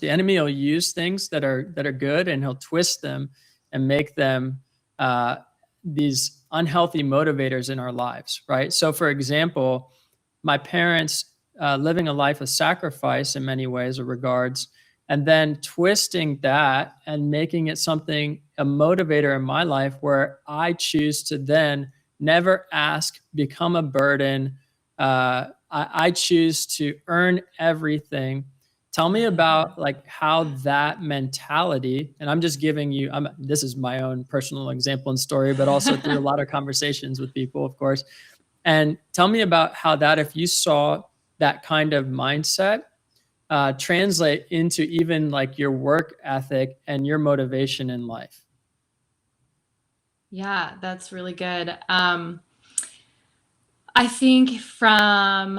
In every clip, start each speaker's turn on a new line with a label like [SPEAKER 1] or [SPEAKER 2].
[SPEAKER 1] The enemy will use things that are good, and he'll twist them and make them these unhealthy motivators in our lives, right? So, for example, my parents living a life of sacrifice in many ways or regards, and then twisting that and making it something, a motivator in my life where I choose to then never ask, become a burden. I choose to earn everything. Tell me about like how that mentality, and I'm just giving you, this is my own personal example and story, but also through a lot of conversations with people, of course. And tell me about how that, if you saw that kind of mindset translate into even like your work ethic and your motivation in life.
[SPEAKER 2] Yeah, that's really good. I think from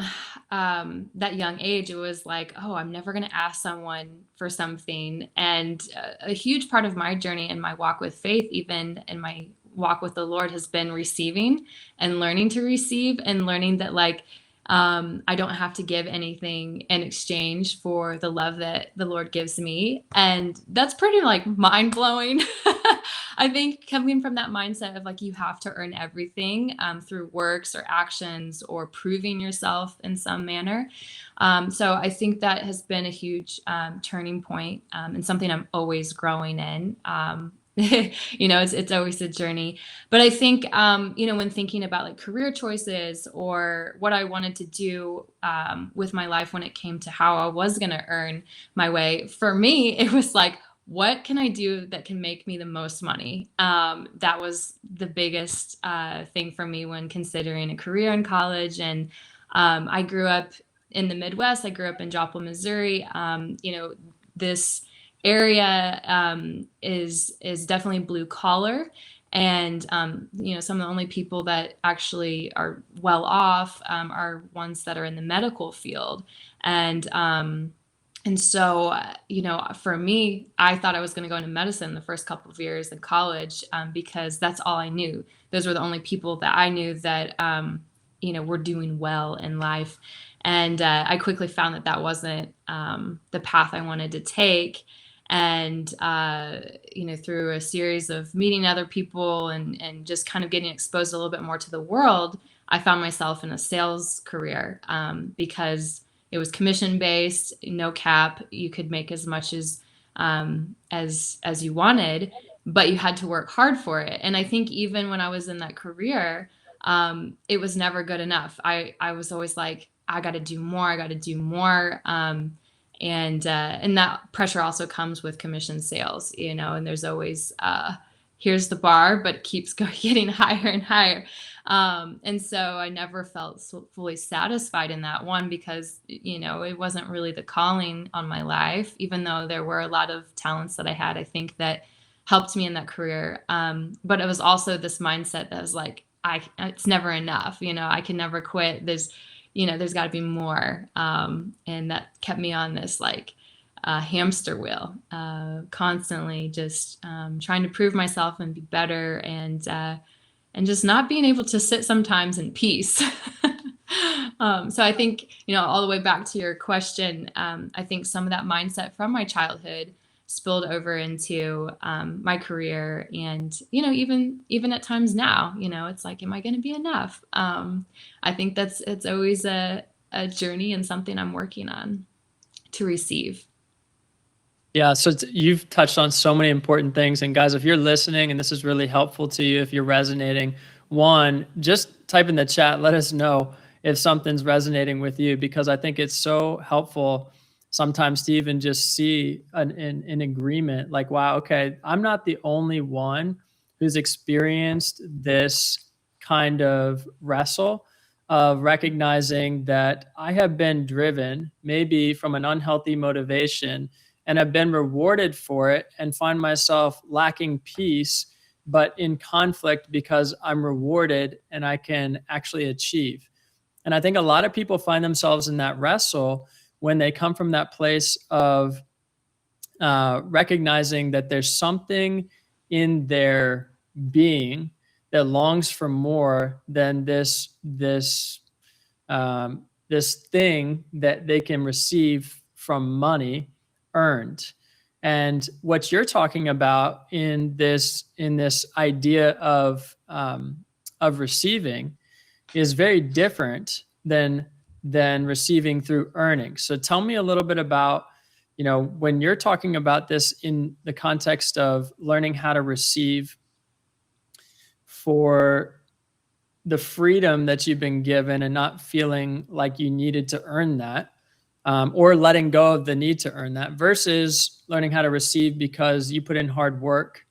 [SPEAKER 2] that young age, it was like, oh, I'm never going to ask someone for something. And a huge part of my journey and my walk with faith, even in my walk with the Lord, has been receiving and learning to receive and learning that, like, I don't have to give anything in exchange for the love that the Lord gives me. And that's pretty like mind blowing. I think coming from that mindset of like you have to earn everything through works or actions or proving yourself in some manner. So I think that has been a huge turning point and something I'm always growing in. It's always a journey. But I think, when thinking about like career choices or what I wanted to do with my life when it came to how I was going to earn my way, for me, it was like, what can I do that can make me the most money? That was the biggest thing for me when considering a career in college. And I grew up in the Midwest. I grew up in Joplin, Missouri. This area is definitely blue collar. And, some of the only people that actually are well off are ones that are in the medical field. And so, for me, I thought I was going to go into medicine the first couple of years in college because that's all I knew. Those were the only people that I knew that, were doing well in life. And I quickly found that that wasn't the path I wanted to take. And, through a series of meeting other people and just kind of getting exposed a little bit more to the world, I found myself in a sales career because it was commission based, no cap. You could make as much as you wanted, but you had to work hard for it. And I think even when I was in that career, it was never good enough. I was always like, I got to do more. I got to do more. And that pressure also comes with commission sales, and there's always, here's the bar, but it keeps getting higher and higher. And so I never felt fully satisfied in that one because, it wasn't really the calling on my life, even though there were a lot of talents that I had, I think that helped me in that career. But it was also this mindset that was like, it's never enough. I can never quit. There's got to be more. And that kept me on this like hamster wheel, constantly just trying to prove myself and be better and just not being able to sit sometimes in peace. So I think, all the way back to your question, I think some of that mindset from my childhood spilled over into my career and, even at times now, it's like, am I going to be enough? I think it's always a journey and something I'm working on to receive.
[SPEAKER 1] Yeah, so you've touched on so many important things. And guys, if you're listening and this is really helpful to you, if you're resonating, one, just type in the chat, let us know if something's resonating with you, because I think it's so helpful sometimes to even just see an agreement like, wow, okay, I'm not the only one who's experienced this kind of wrestle of recognizing that I have been driven maybe from an unhealthy motivation and have been rewarded for it and find myself lacking peace, but in conflict because I'm rewarded and I can actually achieve. And I think a lot of people find themselves in that wrestle when they come from that place of recognizing that there's something in their being that longs for more than this thing that they can receive from money, earned. And what you're talking about in this idea of receiving is very different than receiving through earning. So tell me a little bit about, when you're talking about this in the context of learning how to receive for the freedom that you've been given and not feeling like you needed to earn that, or letting go of the need to earn that, versus learning how to receive because you put in hard work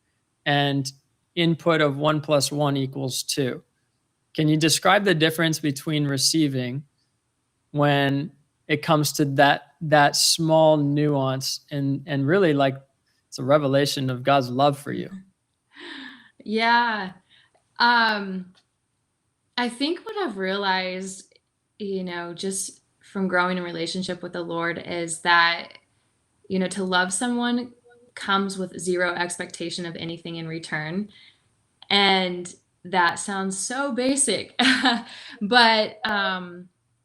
[SPEAKER 1] and input of 1 + 1 = 2. Can you describe the difference between receiving when it comes to that small nuance and really like it's a revelation of God's love for you?
[SPEAKER 2] Yeah. I think what I've realized, just from growing in relationship with the Lord is that, to love someone comes with zero expectation of anything in return. And that sounds so basic, but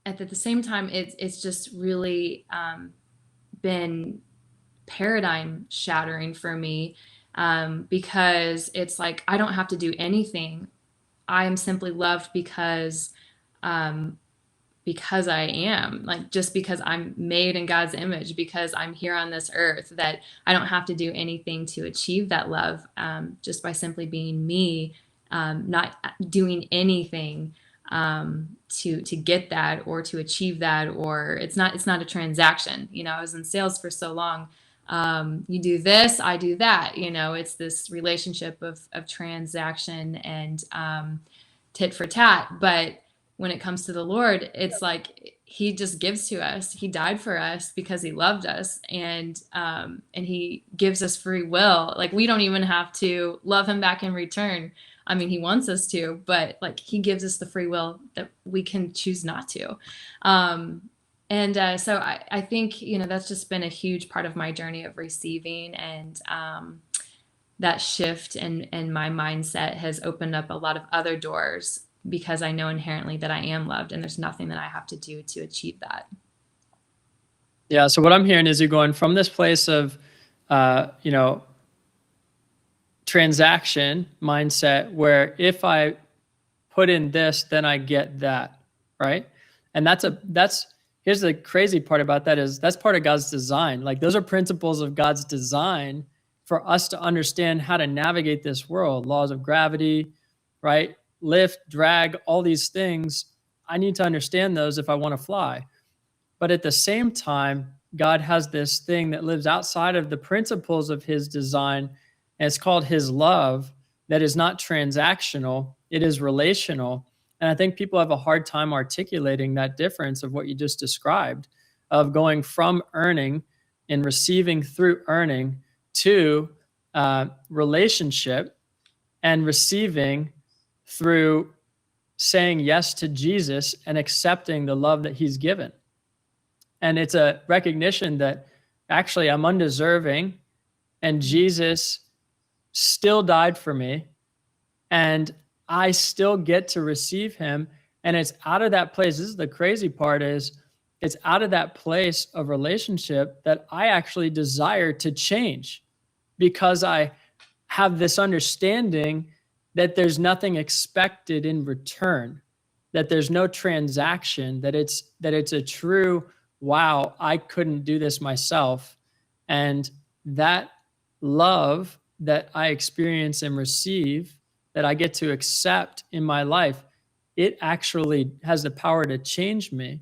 [SPEAKER 2] at the same time, it's just really been paradigm shattering for me, because it's like I don't have to do anything. I am simply loved because I am, like, just because I'm made in God's image, because I'm here on this earth, that I don't have to do anything to achieve that love, just by simply being me, not doing anything to get that or to achieve that, or it's not a transaction. I was in sales for so long. You do this, I do that. It's this relationship of transaction and tit for tat. But when it comes to the Lord, it's like he just gives to us. He died for us because he loved us, and he gives us free will. Like, we don't even have to love him back in return. I mean, he wants us to, but like, he gives us the free will that we can choose not to. So I think, that's just been a huge part of my journey of receiving, and that shift in my mindset has opened up a lot of other doors, because I know inherently that I am loved and there's nothing that I have to do to achieve that.
[SPEAKER 1] Yeah. So what I'm hearing is you're going from this place of, transaction mindset, where if I put in this, then I get that, right? And here's the crazy part about that is that's part of God's design. Like, those are principles of God's design for us to understand how to navigate this world, laws of gravity, right? Lift, drag, all these things. I need to understand those if I want to fly. But at the same time, God has this thing that lives outside of the principles of his design, and it's called his love, that is not transactional, it is relational. And I think people have a hard time articulating that difference of what you just described, of going from earning and receiving through earning to relationship and receiving through saying yes to Jesus and accepting the love that he's given. And it's a recognition that actually I'm undeserving, and Jesus still died for me, and I still get to receive him. And it's out of that place. This is the crazy part, is it's out of that place of relationship that I actually desire to change, because I have this understanding that there's nothing expected in return, that there's no transaction, that it's a true, wow, I couldn't do this myself. And that love that I experience and receive, that I get to accept in my life, it actually has the power to change me